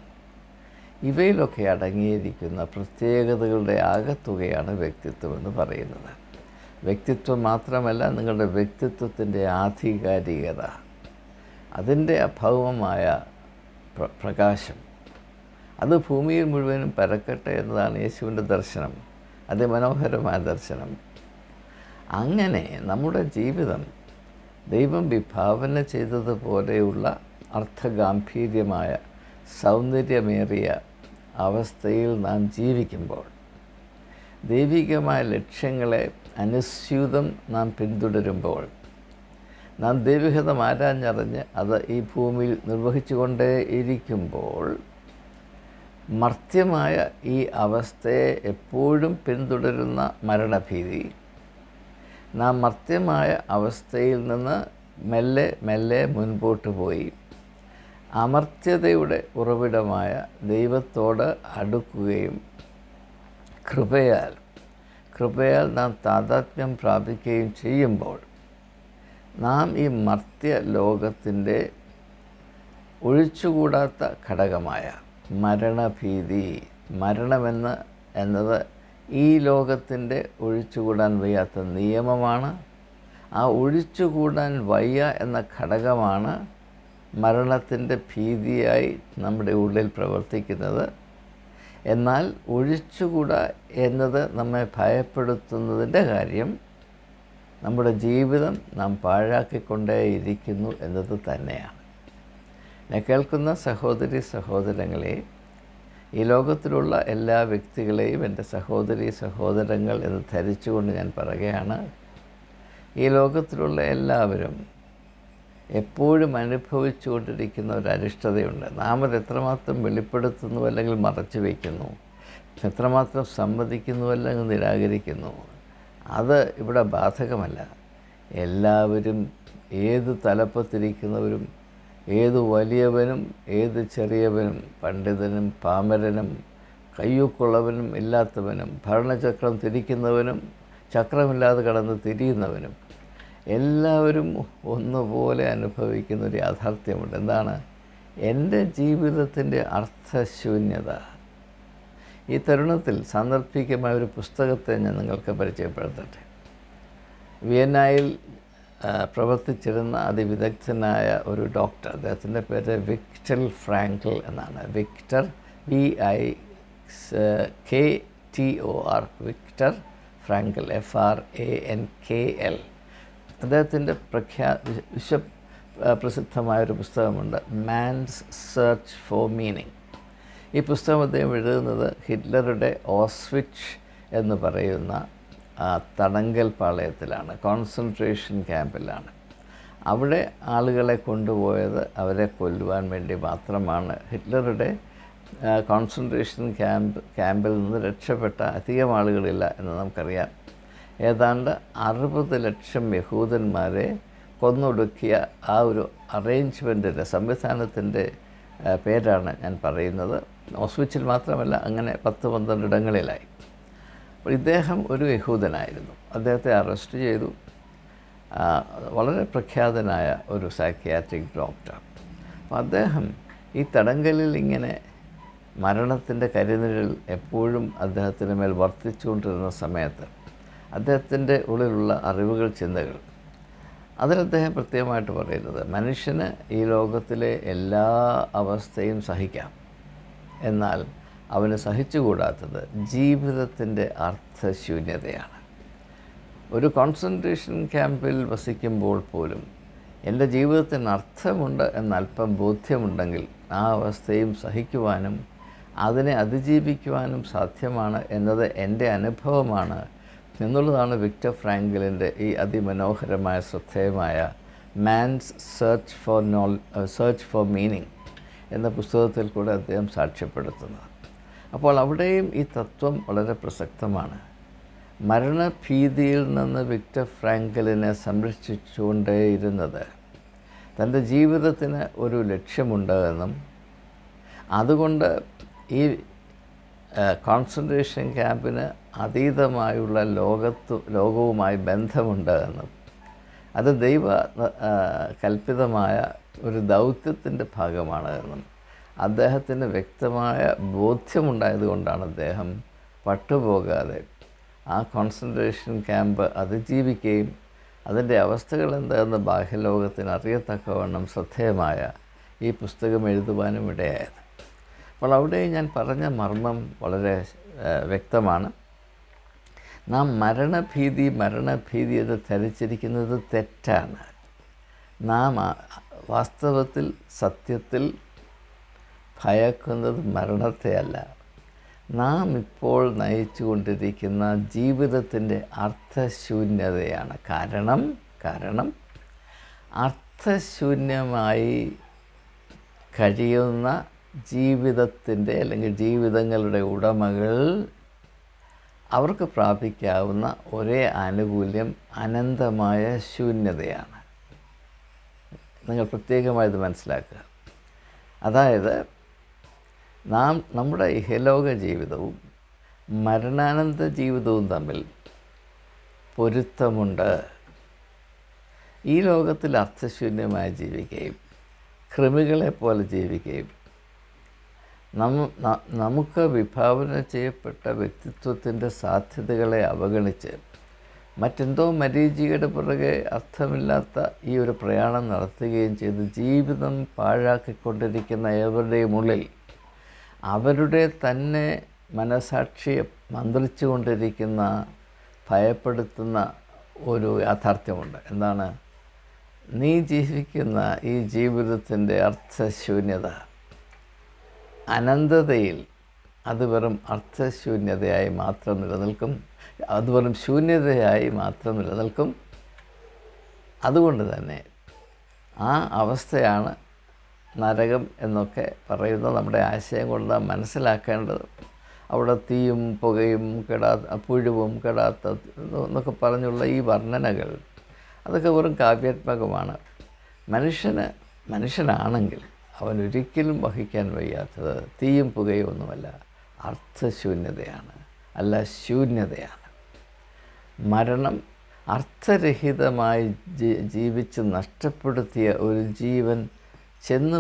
ഇവയിലൊക്കെ അടങ്ങിയിരിക്കുന്ന പ്രത്യേകതകളുടെ ആകത്തുകയാണ് വ്യക്തിത്വം എന്ന് പറയുന്നത്. വ്യക്തിത്വം മാത്രമല്ല, നിങ്ങളുടെ വ്യക്തിത്വത്തിൻ്റെ ആധികാരികത, അതിൻ്റെ അഭൗമമായ പ്രകാശം, അത് ഭൂമിയിൽ മുഴുവനും പരക്കട്ടെ എന്നതാണ് യേശുവിൻ്റെ ദർശനം, അതിമനോഹരമായ ദർശനം. അങ്ങനെ നമ്മുടെ ജീവിതം ദൈവം വിഭാവന ചെയ്തതുപോലെയുള്ള അർത്ഥഗാംഭീര്യമായ സൗന്ദര്യമേറിയ അവസ്ഥയിൽ നാം ജീവിക്കുമ്പോൾ, ദൈവികമായ ലക്ഷ്യങ്ങളെ അനുസ്യൂതം നാം പിന്തുടരുമ്പോൾ, നാം ദൈവഹിതം ആരാഞ്ഞറിഞ്ഞ് അത് ഈ ഭൂമിയിൽ നിർവഹിച്ചുകൊണ്ടേ ഇരിക്കുമ്പോൾ, മർത്യമായ ഈ അവസ്ഥയെ എപ്പോഴും പിന്തുടരുന്ന മരണഭീതി, നാം മർത്യമായ അവസ്ഥയിൽ നിന്ന് മെല്ലെ മെല്ലെ മുൻപോട്ട് പോയി അമർത്യതയുടെ ഉറവിടമായ ദൈവത്തോട് അടുക്കുകയും കൃപയാൽ നാം താതാത്മ്യം പ്രാപിക്കുകയും ചെയ്യുമ്പോൾ, നാം ഈ മർത്യ ലോകത്തിൻ്റെ ഒഴിച്ചുകൂടാത്ത ഘടകമായ മരണഭീതി. എന്നത് ഈ ലോകത്തിൻ്റെ ഒഴിച്ചുകൂടാൻ വയ്യാത്ത നിയമമാണ്. ആ ഒഴിച്ചുകൂടാൻ വയ്യ എന്ന ഘടകമാണ് മരണത്തിൻ്റെ ഭീതിയായി നമ്മുടെ ഉള്ളിൽ പ്രവർത്തിക്കുന്നത്. എന്നാൽ ഒഴിച്ചുകൂടാ എന്നത് നമ്മെ ഭയപ്പെടുത്തുന്നതിൻ്റെ കാര്യം നമ്മുടെ ജീവിതം നാം പാഴാക്കിക്കൊണ്ടേയിരിക്കുന്നു എന്നത് തന്നെയാണ്. ഞാൻ കേൾക്കുന്ന സഹോദരി സഹോദരങ്ങളെ, ഈ ലോകത്തിലുള്ള എല്ലാ വ്യക്തികളെയും എൻ്റെ സഹോദരി സഹോദരങ്ങൾ എന്ന് ധരിച്ചുകൊണ്ട് ഞാൻ പറയുകയാണ്, ഈ ലോകത്തിലുള്ള എല്ലാവരും എപ്പോഴും അനുഭവിച്ചു കൊണ്ടിരിക്കുന്ന ഒരു അരിഷ്ടതയുണ്ട്. നാം അത് എത്രമാത്രം വെളിപ്പെടുത്തുന്നു അല്ലെങ്കിൽ മറച്ചു വയ്ക്കുന്നു, എത്രമാത്രം സമ്മതിക്കുന്നു അല്ലെങ്കിൽ നിരാകരിക്കുന്നു, അത് ഇവിടെ ബാധകമല്ല. എല്ലാവരും, ഏത് തലപ്പത്തിരിക്കുന്നവരും, ഏത് വലിയവനും ഏത് ചെറിയവനും, പണ്ഡിതനും പാമരനും, കയ്യൂക്കുള്ളവനും ഇല്ലാത്തവനും, ഭരണചക്രം തിരിക്കുന്നവനും ചക്രമില്ലാതെ കടന്ന് തിരിയുന്നവനും, എല്ലാവരും ഒന്നുപോലെ അനുഭവിക്കുന്ന ഒരു യാഥാർത്ഥ്യമുണ്ട്. എന്താണ്? എൻ്റെ ജീവിതത്തിൻ്റെ അർത്ഥശൂന്യത. ഈ തരുണത്തിൽ സാന്ദർഭികമായ ഒരു പുസ്തകത്തെ ഞാൻ നിങ്ങൾക്ക് പരിചയപ്പെടുത്തട്ടെ. വിയന്നയിൽ പ്രവർത്തിച്ചിരുന്ന അതിവിദഗ്ധനായ ഒരു ഡോക്ടർ, അദ്ദേഹത്തിൻ്റെ പേര് വിക്ടർ ഫ്രാങ്കൽ എന്നാണ്. Victor VIKTOR, Victor Frenkel, FRANKL. അദ്ദേഹത്തിൻ്റെ പ്രസിദ്ധമായൊരു പുസ്തകമുണ്ട്, മാൻസ് സെർച്ച് ഫോർ മീനിങ്. ഈ പുസ്തകം അദ്ദേഹം എഴുതുന്നത് ഹിറ്റ്ലറുടെ ഓസ്വിച്ച് എന്ന് പറയുന്ന തടങ്കൽ പാളയത്തിലാണ്, കോൺസെൻട്രേഷൻ ക്യാമ്പിലാണ്. അവിടെ ആളുകളെ കൊണ്ടുപോയത് അവരെ കൊല്ലുവാൻ വേണ്ടി മാത്രമാണ്. ഹിറ്റ്ലറുടെ കോൺസെൻട്രേഷൻ ക്യാമ്പിൽ നിന്ന് രക്ഷപ്പെട്ട അധികം ആളുകളില്ല എന്ന് നമുക്കറിയാം. ഏതാണ്ട് 60 ലക്ഷം യഹൂദന്മാരെ കൊന്നൊടുക്കിയ ആ ഒരു അറേഞ്ച്മെൻറ്റിൻ്റെ, സംവിധാനത്തിൻ്റെ പേരാണ് ഞാൻ പറയുന്നത്. ഓസ്വിച്ചിൽ മാത്രമല്ല, അങ്ങനെ 10-12 ഇടങ്ങളിലായി. അപ്പോൾ ഇദ്ദേഹം ഒരു യഹൂദനായിരുന്നു. അദ്ദേഹത്തെ അറസ്റ്റ് ചെയ്തു. വളരെ പ്രഖ്യാതനായ ഒരു സൈക്യാട്രിക് ഡോക്ടർ. അപ്പോൾ അദ്ദേഹം ഈ തടങ്കലിൽ ഇങ്ങനെ മരണത്തിൻ്റെ കരിനിഴൽ എപ്പോഴും അദ്ദേഹത്തിന് മേൽ വർദ്ധിച്ചുകൊണ്ടിരുന്ന സമയത്ത് അദ്ദേഹത്തിൻ്റെ ഉള്ളിലുള്ള അറിവുകൾ, ചിന്തകൾ, അതിൽ അദ്ദേഹം പ്രത്യേകമായിട്ട് പറയുന്നത്, മനുഷ്യന് ഈ ലോകത്തിലെ എല്ലാ അവസ്ഥയും സഹിക്കാം, എന്നാൽ അവന് സഹിച്ചുകൂടാത്തത് ജീവിതത്തിൻ്റെ അർത്ഥശൂന്യതയാണ്. ഒരു കോൺസെൻട്രേഷൻ ക്യാമ്പിൽ വസിക്കുമ്പോൾ പോലും എൻ്റെ ജീവിതത്തിന് അർത്ഥമുണ്ട് എന്നല്പം ബോധ്യമുണ്ടെങ്കിൽ ആ അവസ്ഥയും സഹിക്കുവാനും അതിനെ അതിജീവിക്കുവാനും സാധ്യമാണ് എന്നത് എൻ്റെ അനുഭവമാണ് എന്നുള്ളതാണ് വിക്ടർ ഫ്രാങ്കലിൻ്റെ ഈ അതിമനോഹരമായ ശ്രദ്ധേയമായ മാൻസ് സെർച്ച് ഫോർ മീനിങ് എന്ന പുസ്തകത്തിൽ കൂടെ അദ്ദേഹം സാക്ഷ്യപ്പെടുത്തുന്നത്. അപ്പോൾ അവിടെയും ഈ തത്വം വളരെ പ്രസക്തമാണ്. മരണഭീതിയിൽ നിന്ന് വിക്ടർ ഫ്രാങ്കലിനെ സംരക്ഷിച്ചുകൊണ്ടേയിരുന്നത് തൻ്റെ ജീവിതത്തിന് ഒരു ലക്ഷ്യമുണ്ട് എന്നും അതുകൊണ്ട് ഈ കോൺസെൻട്രേഷൻ ക്യാമ്പിന് അതീതമായുള്ള ലോകവുമായി ബന്ധമുണ്ട് എന്നും അത് ദൈവ കൽപ്പിതമായ ഒരു ദൗത്യത്തിൻ്റെ ഭാഗമാണ് എന്നും അദ്ദേഹത്തിന് വ്യക്തമായ ബോധ്യമുണ്ടായതുകൊണ്ടാണ് അദ്ദേഹം പട്ടുപോകാതെ ആ കോൺസെൻട്രേഷൻ ക്യാമ്പ് അതിജീവിക്കുകയും അതിൻ്റെ അവസ്ഥകൾ എന്താണെന്ന് ബാഹ്യലോകത്തിന് അറിയത്തക്കവണ്ണം ശ്രദ്ധേയമായ ഈ പുസ്തകം എഴുതുവാനും ഇടയായത്. അപ്പോൾ അവിടെ ഞാൻ പറഞ്ഞ മർമ്മം വളരെ വ്യക്തമാണ്. നാം മരണഭീതി എന്ന് ധരിച്ചിരിക്കുന്നത് തെറ്റാണ്. നാം വാസ്തവത്തിൽ സത്യത്തിൽ ഭയക്കുന്നത് മരണത്തെയല്ല, നാം ഇപ്പോൾ നയിച്ചു കൊണ്ടിരിക്കുന്ന ജീവിതത്തിൻ്റെ അർത്ഥശൂന്യതയാണ്. കാരണം അർത്ഥശൂന്യമായി കഴിയുന്ന ജീവിതത്തിൻ്റെ അല്ലെങ്കിൽ ജീവിതങ്ങളുടെ ഉടമകൾ, അവർക്ക് പ്രാപിക്കാവുന്ന ഒരേ ആനുകൂല്യം അനന്തമായ ശൂന്യതയാണ്. നിങ്ങൾ പ്രത്യേകമായത് മനസ്സിലാക്കുക. അതായത് നമ്മുടെ ഇഹലോക ജീവിതവും മരണാനന്ത ജീവിതവും തമ്മിൽ പൊരുത്തമുണ്ട്. ഈ ലോകത്തിൽ അർത്ഥശൂന്യമായി ജീവിക്കുകയും കൃമികളെപ്പോലെ ജീവിക്കുകയും നമുക്ക് വിഭാവന ചെയ്യപ്പെട്ട വ്യക്തിത്വത്തിൻ്റെ സാധ്യതകളെ അവഗണിച്ച് മറ്റെന്തോ മരീചികയുടെ പുറകെ അർത്ഥമില്ലാത്ത ഈ ഒരു പ്രയാണം നടത്തുകയും ചെയ്ത് ജീവിതം പാഴാക്കിക്കൊണ്ടിരിക്കുന്ന ഏവരുടെയും ഉള്ളിൽ അവരുടെ തന്നെ മനസാക്ഷിയെ മന്ത്രിച്ചു കൊണ്ടിരിക്കുന്ന ഭയപ്പെടുത്തുന്ന ഒരു യാഥാർത്ഥ്യമുണ്ട്. എന്താണ്? നീ ജീവിക്കുന്ന ഈ ജീവിതത്തിൻ്റെ അർത്ഥശൂന്യത അനന്തതയിൽ അത് വെറും അർത്ഥശൂന്യതയായി മാത്രം നിലനിൽക്കും. അത് വെറും ശൂന്യതയായി മാത്രം നിലനിൽക്കും. അതുകൊണ്ട് തന്നെ ആ അവസ്ഥയാണ് നരകം എന്നൊക്കെ പറയുന്ന നമ്മുടെ ആശയം കൊണ്ട് നാം മനസ്സിലാക്കേണ്ടത്. അവിടെ തീയും പുകയും പുഴുവും കെടാത്ത എന്നൊക്കെ പറഞ്ഞുള്ള ഈ വർണ്ണനകൾ അതൊക്കെ വെറും കാവ്യാത്മകമാണ്. മനുഷ്യനാണെങ്കിൽ അവനൊരിക്കലും വഹിക്കാൻ വയ്യാത്തത് തീയും പുകയും ഒന്നുമല്ല, അർത്ഥശൂന്യതയാണ്, അല്ല ശൂന്യതയാണ്. മരണം അർത്ഥരഹിതമായി ജീവിച്ച് നഷ്ടപ്പെടുത്തിയ ഒരു ജീവൻ ചെന്ന്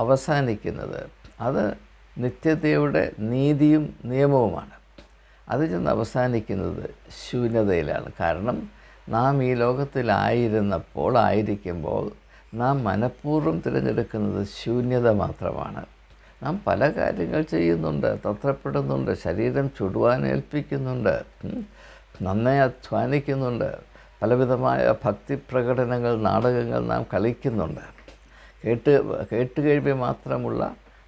അവസാനിക്കുന്നത് അത് നിത്യതയുടെ നീതിയും നിയമവുമാണ്. അത് ചെന്ന് അവസാനിക്കുന്നത് ശൂന്യതയിലാണ്. കാരണം നാം ഈ ലോകത്തിലായിരിക്കുമ്പോൾ നാം മനഃപൂർവ്വം തിരഞ്ഞെടുക്കുന്നത് ശൂന്യത മാത്രമാണ്. നാം പല കാര്യങ്ങൾ ചെയ്യുന്നുണ്ട്, തത്രപ്പെടുന്നുണ്ട്, ശരീരം ചുടുവാനേൽപ്പിക്കുന്നുണ്ട്, നന്നായി അധ്വാനിക്കുന്നുണ്ട്, പലവിധമായ ഭക്തി പ്രകടനങ്ങൾ, നാടകങ്ങൾ നാം കളിക്കുന്നുണ്ട്. കേട്ടുകേഴ്വി മാത്രമുള്ള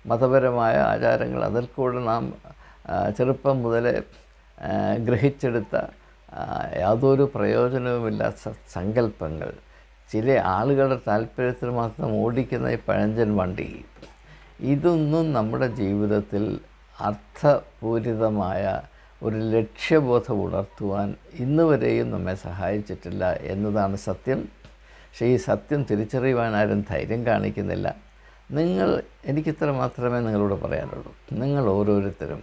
മതപരമായ ആചാരങ്ങൾ, അതിൽ കൂടെ നാം ചെറുപ്പം മുതലേ ഗ്രഹിച്ചെടുത്ത യാതൊരു പ്രയോജനവുമില്ലാത്ത സങ്കല്പങ്ങൾ, ചില ആളുകളുടെ താല്പര്യത്തിന് മാത്രം ഓടിക്കുന്ന ഈ പഴഞ്ചൻ വണ്ടി, ഇതൊന്നും നമ്മുടെ ജീവിതത്തിൽ അർത്ഥപൂരിതമായ ഒരു ലക്ഷ്യബോധം ഉണർത്തുവാൻ ഇന്നുവരെയും നമ്മെ സഹായിച്ചിട്ടില്ല എന്നതാണ് സത്യം. പക്ഷേ ഈ സത്യം തിരിച്ചറിയുവാൻ ആരും ധൈര്യം കാണിക്കുന്നില്ല. എനിക്കിത്ര മാത്രമേ നിങ്ങളോട് പറയാനുള്ളൂ. നിങ്ങൾ ഓരോരുത്തരും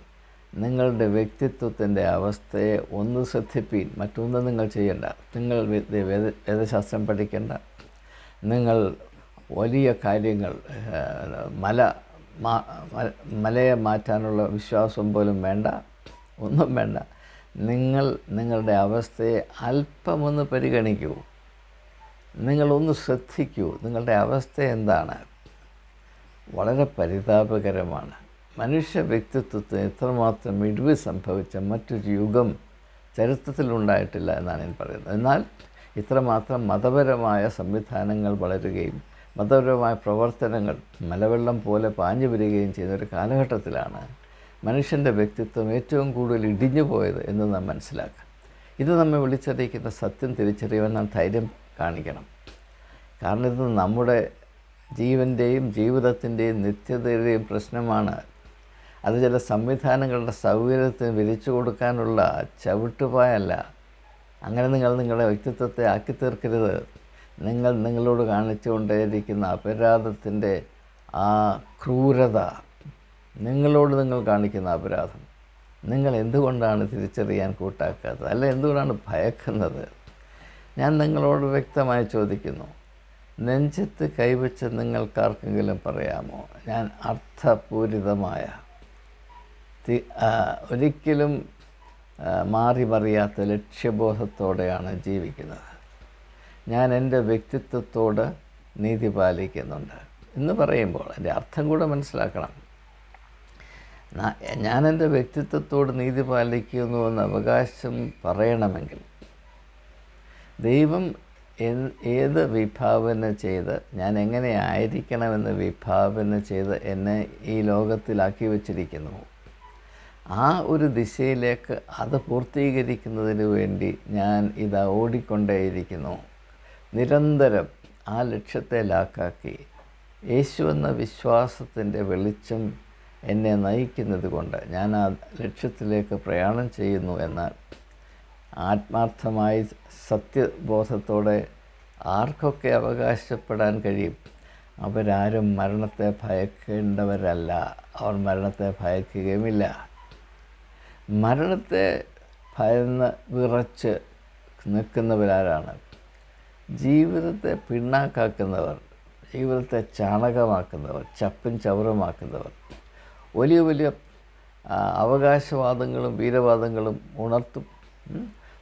നിങ്ങളുടെ വ്യക്തിത്വത്തിൻ്റെ അവസ്ഥയെ ഒന്ന് ശ്രദ്ധിപ്പീൻ. മറ്റൊന്നും നിങ്ങൾ ചെയ്യണ്ട. നിങ്ങൾ വേദശാസ്ത്രം പഠിക്കേണ്ട. നിങ്ങൾ വലിയ കാര്യങ്ങൾ, മലയെ മാറ്റാനുള്ള വിശ്വാസം പോലും വേണ്ട, ഒന്നും വേണ്ട. നിങ്ങളുടെ അവസ്ഥയെ അല്പമൊന്ന് പരിഗണിക്കൂ. നിങ്ങളൊന്ന് ശ്രദ്ധിക്കൂ. നിങ്ങളുടെ അവസ്ഥ എന്താണ്? വളരെ പരിതാപകരമാണ്. മനുഷ്യ വ്യക്തിത്വത്തിന് ഇത്രമാത്രം ഇടിവ് സംഭവിച്ച മറ്റൊരു യുഗം ചരിത്രത്തിലുണ്ടായിട്ടില്ല എന്നാണ് ഞാൻ പറയുന്നത്. എന്നാൽ ഇത്രമാത്രം മതപരമായ സംവിധാനങ്ങൾ വളരുകയും മതപരമായ പ്രവർത്തനങ്ങൾ മലവെള്ളം പോലെ പാഞ്ഞു വരികയും ചെയ്യുന്ന ഒരു കാലഘട്ടത്തിലാണ് മനുഷ്യൻ്റെ വ്യക്തിത്വം ഏറ്റവും കൂടുതൽ ഇടിഞ്ഞു പോയത് എന്ന് നാം മനസ്സിലാക്കുക. ഇത് നമ്മെ വിളിച്ചറിയിക്കുന്ന സത്യം തിരിച്ചറിയുവാൻ നാം ധൈര്യം കാണിക്കണം. കാരണം ഇത് നമ്മുടെ ജീവൻ്റെയും ജീവിതത്തിൻ്റെയും നിത്യതയുടെയും പ്രശ്നമാണ്. അത് ചില സംവിധാനങ്ങളുടെ സൗകര്യത്തിന് വിരിച്ചു കൊടുക്കാനുള്ള ചവിട്ടുപായല്ല. അങ്ങനെ നിങ്ങൾ നിങ്ങളുടെ വ്യക്തിത്വത്തെ ആക്കി തീർക്കരുത്. നിങ്ങളോട് കാണിച്ചുകൊണ്ടേയിരിക്കുന്ന അപരാധത്തിൻ്റെ ആ ക്രൂരത, നിങ്ങൾ കാണിക്കുന്ന അപരാധം നിങ്ങൾ എന്തുകൊണ്ടാണ് തിരിച്ചറിയാൻ കൂട്ടാക്കാത്തത്? അല്ല, എന്തുകൊണ്ടാണ് ഭയക്കുന്നത്? ഞാൻ നിങ്ങളോട് വ്യക്തമായി ചോദിക്കുന്നു. നെഞ്ചത്ത് കൈവച്ച് നിങ്ങൾക്കാർക്കെങ്കിലും പറയാമോ, ഞാൻ അർത്ഥപൂരിതമായ ഒരിക്കലും മാറി മറിയാത്ത ലക്ഷ്യബോധത്തോടെയാണ് ജീവിക്കുന്നത്, ഞാൻ എൻ്റെ വ്യക്തിത്വത്തോട് നീതി പാലിക്കുന്നുണ്ട് എന്ന് പറയുമ്പോൾ അതിൻ്റെ അർത്ഥം കൂടെ മനസ്സിലാക്കണം. ഞാൻ എൻ്റെ വ്യക്തിത്വത്തോട് നീതി പാലിക്കുന്നുവെന്ന് അവകാശം പറയണമെങ്കിൽ ദൈവം ഏത് വിഭാവന ചെയ്ത് ഞാൻ എങ്ങനെ ആയിരിക്കണമെന്ന് വിഭാവന ചെയ്ത് എന്നെ ഈ ലോകത്തിലാക്കി വച്ചിരിക്കുന്നു, ആ ഒരു ദിശയിലേക്ക് അത് പൂർത്തീകരിക്കുന്നതിന് വേണ്ടി ഞാൻ ഇതാ ഓടിക്കൊണ്ടേയിരിക്കുന്നു. നിരന്തരം ആ ലക്ഷ്യത്തെ ലാക്കാക്കി യേശു എന്ന വിശ്വാസത്തിൻ്റെ വെളിച്ചം എന്നെ നയിക്കുന്നത് കൊണ്ട് ഞാൻ ആ ലക്ഷ്യത്തിലേക്ക് പ്രയാണം ചെയ്യുന്നു. എന്നാൽ ആത്മാർത്ഥമായി സത്യബോധത്തോടെ ആർക്കൊക്കെ അവകാശപ്പെടാൻ കഴിയും? അവരാരും മരണത്തെ ഭയക്കേണ്ടവരല്ല. അവർ മരണത്തെ ഭയക്കുകയുമില്ല. മരണത്തെ ഭയന്ന് വിറച്ച് നിൽക്കുന്നവരാരാണ്? ജീവിതത്തെ പിണ്ണാക്കാക്കുന്നവർ, ജീവിതത്തെ ചാണകമാക്കുന്നവർ, ചപ്പും ചവറുമാക്കുന്നവർ, വലിയ വലിയ അവകാശവാദങ്ങളും വീരവാദങ്ങളും ഉണർത്തും.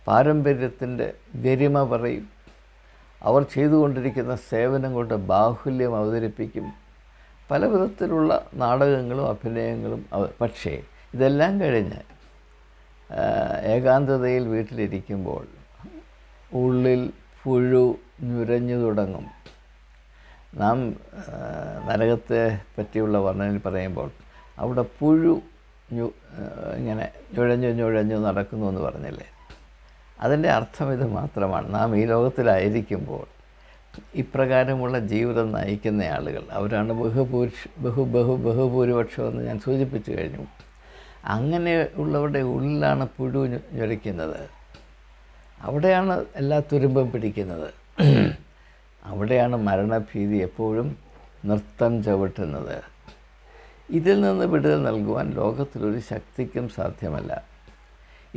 പാരമ്പര്യത്തിൻ്റെ ഗരിമ പറയും. അവർ ചെയ്തുകൊണ്ടിരിക്കുന്ന സേവനം കൊണ്ട് ബാഹുല്യം അവതരിപ്പിക്കും. പല വിധത്തിലുള്ള നാടകങ്ങളും അഭിനയങ്ങളും. പക്ഷേ ഇതെല്ലാം കഴിഞ്ഞ് ഏകാന്തതയിൽ വീട്ടിലിരിക്കുമ്പോൾ ഉള്ളിൽ പുഴു നുരഞ്ഞു തുടങ്ങും. നാം നരകത്തെ പറ്റിയുള്ള വർണ്ണനയിൽ പറയുമ്പോൾ അവിടെ പുഴു ഇങ്ങനെ നുഴഞ്ഞു നടക്കുന്നു എന്ന് പറഞ്ഞില്ലേ? അതിൻ്റെ അർത്ഥം ഇത് മാത്രമാണ്. നാം ഈ ലോകത്തിലായിരിക്കുമ്പോൾ ഇപ്രകാരമുള്ള ജീവിതം നയിക്കുന്ന ആളുകൾ അവരാണ് ബഹുഭൂരിപക്ഷമെന്ന് ഞാൻ സൂചിപ്പിച്ചു കഴിഞ്ഞു. അങ്ങനെ ഉള്ളവരുടെ ഉള്ളിലാണ് പുഴു ഞൊരയ്ക്കുന്നത്. അവിടെയാണ് എല്ലാ തുരുമ്പും പിടിക്കുന്നത്. അവിടെയാണ് മരണഭീതി എപ്പോഴും നൃത്തം ചവിട്ടുന്നത്. ഇതിൽ നിന്ന് വിടുതൽ നൽകുവാൻ ലോകത്തിലൊരു ശക്തിക്കും സാധ്യമല്ല.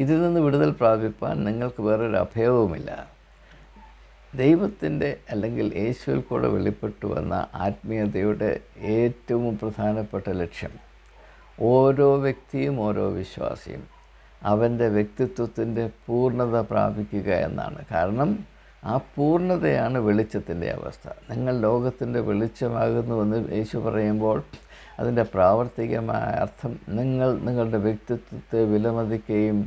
ഇതിൽ നിന്ന് വിടുതൽ പ്രാപിപ്പാൻ നിങ്ങൾക്ക് വേറൊരു അഭയവുമില്ല. ദൈവത്തിൻ്റെ അല്ലെങ്കിൽ യേശുവിൽ കൂടെ വെളിപ്പെട്ടു വന്ന ആത്മീയതയുടെ ഏറ്റവും പ്രധാനപ്പെട്ട ലക്ഷ്യം ഓരോ വ്യക്തിയും ഓരോ വിശ്വാസിയും അവൻ്റെ വ്യക്തിത്വത്തിൻ്റെ പൂർണ്ണത പ്രാപിക്കുക എന്നാണ്. കാരണം ആ പൂർണ്ണതയാണ് വെളിച്ചത്തിൻ്റെ അവസ്ഥ. നിങ്ങൾ ലോകത്തിൻ്റെ വെളിച്ചമാകുന്നുവെന്ന് യേശു പറയുമ്പോൾ അതിൻ്റെ പ്രാവർത്തികമായ അർത്ഥം നിങ്ങളുടെ വ്യക്തിത്വത്തെ വിലമതിക്കുകയും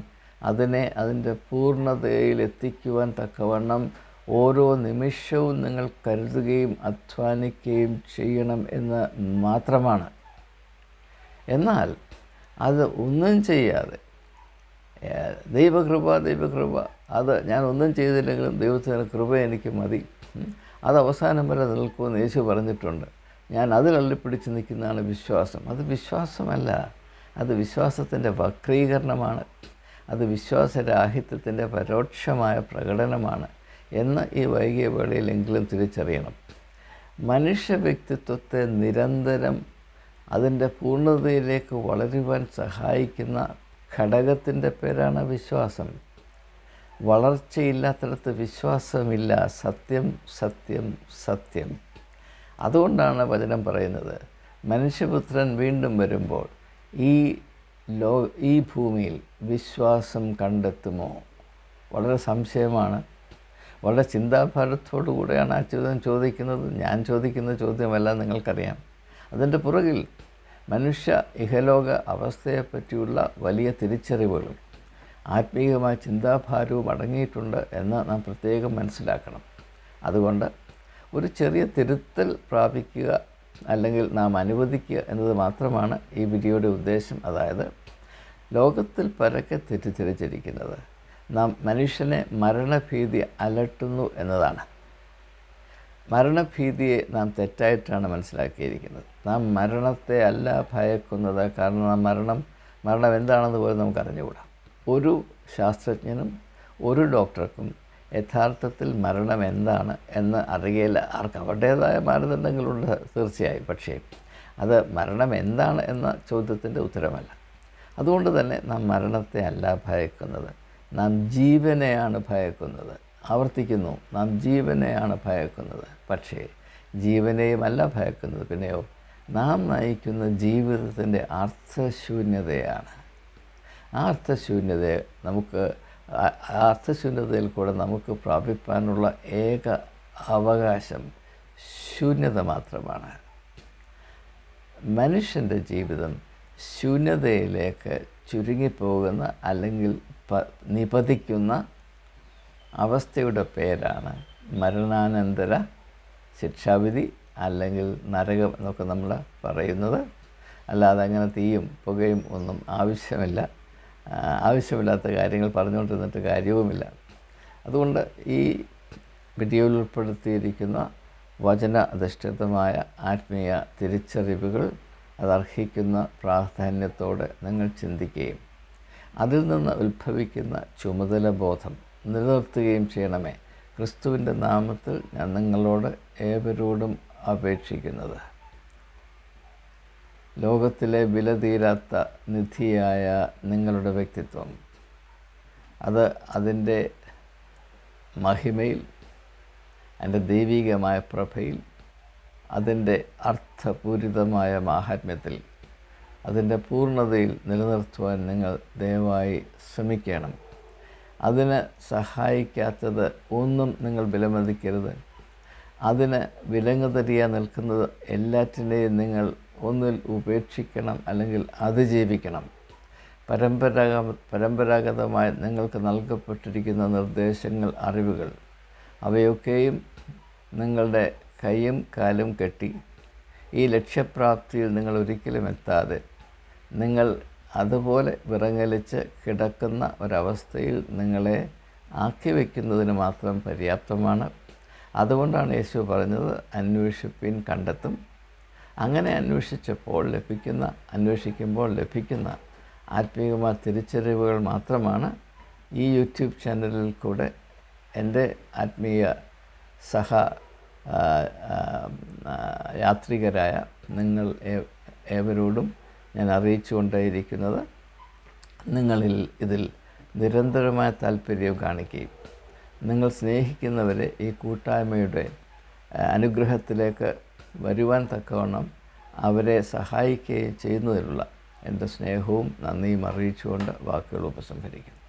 അതിനെ അതിൻ്റെ പൂർണ്ണതയിലെത്തിക്കുവാൻ തക്കവണ്ണം ഓരോ നിമിഷവും നിങ്ങൾ കരുതുകയും അധ്വാനിക്കുകയും ചെയ്യണം എന്ന് മാത്രമാണ്. എന്നാൽ അത് ഒന്നും ചെയ്യാതെ ദൈവകൃപ അത് ഞാൻ ഒന്നും ചെയ്തില്ലെങ്കിലും ദൈവത്തിൻ്റെ കൃപ എനിക്ക് മതി, അത് അവസാനം വരെ നിൽക്കുമെന്ന് യേശു പറഞ്ഞിട്ടുണ്ട്. ഞാൻ അതിലള്ളിപ്പിടിച്ച് നിൽക്കുന്നതാണ് വിശ്വാസം. അത് വിശ്വാസമല്ല, അത് വിശ്വാസത്തിൻ്റെ വക്രീകരണമാണ്. അത് വിശ്വാസരാഹിത്യത്തിൻ്റെ പരോക്ഷമായ പ്രകടനമാണ് എന്ന് ഈ വൈകിയ വേളയിലെങ്കിലും തിരിച്ചറിയണം. മനുഷ്യ വ്യക്തിത്വത്തെ നിരന്തരം അതിൻ്റെ പൂർണ്ണതയിലേക്ക് വളരുവാൻ സഹായിക്കുന്ന ഘടകത്തിൻ്റെ പേരാണ് വിശ്വാസം. വളർച്ചയില്ലാത്തിടത്ത് വിശ്വാസമില്ല. സത്യം സത്യം സത്യം. അതുകൊണ്ടാണ് വചനം പറയുന്നത്, മനുഷ്യപുത്രൻ വീണ്ടും വരുമ്പോൾ ഈ ഭൂമിയിൽ വിശ്വാസം കണ്ടെത്തുമോ? വളരെ സംശയമാണ്. വളരെ ചിന്താഭാരത്തോടു കൂടെയാണ് ആ ചോദ്യം ചോദിക്കുന്നത്. ഞാൻ ചോദിക്കുന്ന ചോദ്യമല്ല, നിങ്ങൾക്കറിയാം. അതിൻ്റെ പുറകിൽ മനുഷ്യ ഇഹലോക അവസ്ഥയെപ്പറ്റിയുള്ള വലിയ തിരിച്ചറിവുകളും ആത്മീയമായ ചിന്താഭാരവും അടങ്ങിയിട്ടുണ്ട് എന്ന് നാം പ്രത്യേകം മനസ്സിലാക്കണം. അതുകൊണ്ട് ഒരു ചെറിയ തിരുത്തൽ പ്രാപിക്കുക അല്ലെങ്കിൽ നാം അനുവദിക്കുക എന്നത് മാത്രമാണ് ഈ വീഡിയോയുടെ ഉദ്ദേശം. അതായത് ലോകത്തിൽ പരക്കെ തെറ്റിദ്ധരിച്ചിരിക്കുന്നത് നാം മനുഷ്യനെ മരണഭീതി അലട്ടുന്നു എന്നതാണ്. മരണഭീതിയെ നാം തെറ്റായിട്ടാണ് മനസ്സിലാക്കിയിരിക്കുന്നത്. നാം മരണത്തെ അല്ല ഭയക്കുന്നത്. കാരണം മരണം എന്താണെന്ന് പോലും നമുക്ക് അറിഞ്ഞുകൂടാ. ഒരു ശാസ്ത്രജ്ഞനും ഒരു ഡോക്ടർക്കും യഥാർത്ഥത്തിൽ മരണം എന്താണ് എന്ന് അറിയില്ല. ആർക്ക് അവരുടേതായ മാനദണ്ഡങ്ങളുണ്ട് തീർച്ചയായും. പക്ഷേ അത് മരണം എന്താണ് എന്ന ചോദ്യത്തിൻ്റെ ഉത്തരമല്ല. അതുകൊണ്ട് തന്നെ നാം മരണത്തെ അല്ല ഭയക്കുന്നത്, നാം ജീവനെയാണ് ഭയക്കുന്നത്. ആവർത്തിക്കുന്നു, നാം ജീവനെയാണ് ഭയക്കുന്നത്. പക്ഷേ ജീവനെയുമല്ല ഭയക്കുന്നത്, പിന്നെയോ നാം നയിക്കുന്ന ജീവിതത്തിൻ്റെ അർത്ഥശൂന്യതയാണ്. ആ അർത്ഥശൂന്യതയിൽ കൂടെ നമുക്ക് പ്രാപിപ്പാനുള്ള ഏക അവകാശം ശൂന്യത മാത്രമാണ്. മനുഷ്യൻ്റെ ജീവിതം ശൂന്യതയിലേക്ക് ചുരുങ്ങിപ്പോകുന്ന അല്ലെങ്കിൽ നിപതിക്കുന്ന അവസ്ഥയുടെ പേരാണ് മരണാനന്തര ശിക്ഷാവിധി അല്ലെങ്കിൽ നരകം എന്നൊക്കെ നമ്മൾ പറയുന്നത്. അല്ലാതെ അങ്ങനെ തീയും പുകയും ഒന്നും ആവശ്യമില്ലാത്ത കാര്യങ്ങൾ പറഞ്ഞുകൊണ്ടിരുന്നിട്ട് കാര്യവുമില്ല. അതുകൊണ്ട് ഈ വീഡിയോയിൽ ഉൾപ്പെടുത്തിയിരിക്കുന്ന വചന അധിഷ്ഠിതമായ ആത്മീയ തിരിച്ചറിവുകൾ അതർഹിക്കുന്ന പ്രാധാന്യത്തോടെ നിങ്ങൾ ചിന്തിക്കുകയും അതിൽ നിന്ന് ഉത്ഭവിക്കുന്ന ചുമതല ബോധം നിലനിർത്തുകയും ചെയ്യണമേ. ക്രിസ്തുവിൻ്റെ നാമത്തിൽ ഞാൻ നിങ്ങളോട് ഏവരോടും അപേക്ഷിക്കുന്നത്. ലോകത്തിലെ വിലതീരാത്ത നിധിയായ നിങ്ങളുടെ വ്യക്തിത്വം അത് അതിൻ്റെ മഹിമയിൽ, അതിൻ്റെ ദൈവികമായ പ്രഭയിൽ, അതിൻ്റെ അർത്ഥപൂരിതമായ മാഹാത്മ്യത്തിൽ അതിൻ്റെ പൂർണ്ണതയിൽ നിലനിർത്തുവാൻ നിങ്ങൾ ദയവായി ശ്രമിക്കണം. അതിന് സഹായിക്കാത്തത് ഒന്നും നിങ്ങൾ വിലമതിക്കരുത്. അതിന് വിലങ്ങുതരിയാൻ നിൽക്കുന്നത് എല്ലാറ്റിനെയും നിങ്ങൾ ഒന്നിൽ ഉപേക്ഷിക്കണം, അല്ലെങ്കിൽ അതിജീവിക്കണം. പരമ്പരാഗതമായി നിങ്ങൾക്ക് നൽകപ്പെട്ടിരിക്കുന്ന നിർദ്ദേശങ്ങൾ, അറിവുകൾ, അവയൊക്കെയും നിങ്ങളുടെ കൈയും കാലും കെട്ടി ഈ ലക്ഷ്യപ്രാപ്തിയിൽ നിങ്ങൾ ഒരിക്കലും എത്താതെ നിങ്ങൾ അതുപോലെ വിറങ്ങലിച്ച് കിടക്കുന്ന ഒരവസ്ഥയിൽ നിങ്ങളെ ആക്കി വയ്ക്കുന്നതിന് മാത്രം പര്യാപ്തമാണ്. അതുകൊണ്ടാണ് യേശു പറഞ്ഞത്, അന്വേഷിപ്പിൻ കണ്ടെത്തും. അങ്ങനെ അന്വേഷിക്കുമ്പോൾ ലഭിക്കുന്ന ആത്മീയമായ തിരിച്ചറിവുകൾ മാത്രമാണ് ഈ യൂട്യൂബ് ചാനലിൽ കൂടെ എൻ്റെ ആത്മീയ യാത്രികരായ നിങ്ങൾ ഏവരോടും ഞാൻ അറിയിച്ചുകൊണ്ടേയിരിക്കുന്നത്. നിങ്ങളിൽ ഇതിൽ നിരന്തരമായ താല്പര്യം കാണിക്കുകയും നിങ്ങൾ സ്നേഹിക്കുന്നവരെ ഈ കൂട്ടായ്മയുടെ അനുഗ്രഹത്തിലേക്ക് വരുവാൻ തക്കവണ്ണം അവരെ സഹായിക്കുകയും ചെയ്യുന്നതിലുള്ള എൻ്റെ സ്നേഹവും നന്ദിയും അറിയിച്ചുകൊണ്ട് വാക്കുകൾ ഉപസംഹരിക്കുന്നു.